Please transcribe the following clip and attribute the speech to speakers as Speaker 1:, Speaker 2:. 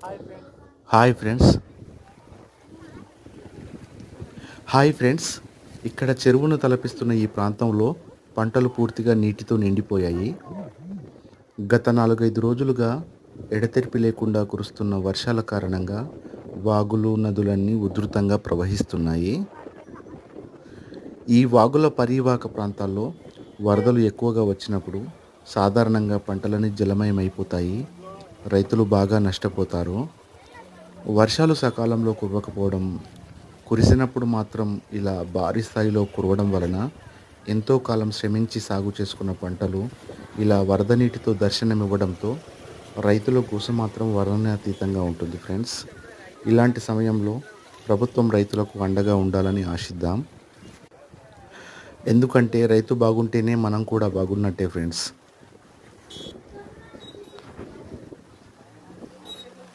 Speaker 1: Hi friends hi friends ఇక్కడ చెరువును తలపిస్తున్న ఈ ప్రాంతంలో పంటలు పూర్తిగా నీటితో నిండిపోయాయి. గత 4-5 రోజులుగా ఎడతెరిపి లేకుండా కురుస్తున్న వర్షాల కారణంగా వాగులు, నదులన్నీ ఉధృతంగా ప్రవహిస్తున్నాయి. ఈ వాగుల పరీవాహక ప్రాంతాల్లో వరదలు ఎక్కువగా వచ్చినప్పుడు సాధారణంగా పంటలన్నీ జలమయమైపోతాయి. రైతులు బాగా నష్టపోతారు. వర్షాలు సకాలంలో కురవకపోవడం, కురిసినప్పుడు మాత్రం ఇలా భారీ స్థాయిలో కురవడం వలన ఎంతో కాలం శ్రమించి సాగు చేసుకున్న పంటలు ఇలా వరద నీటితో దర్శనమివ్వడంతో రైతుల కోసం మాత్రం వర్ణనాతీతంగా ఉంటుంది ఫ్రెండ్స్. ఇలాంటి సమయంలో ప్రభుత్వం రైతులకు అండగా ఉండాలని ఆశిద్దాం. ఎందుకంటే రైతు బాగుంటేనే మనం కూడా బాగున్నట్టే ఫ్రెండ్స్.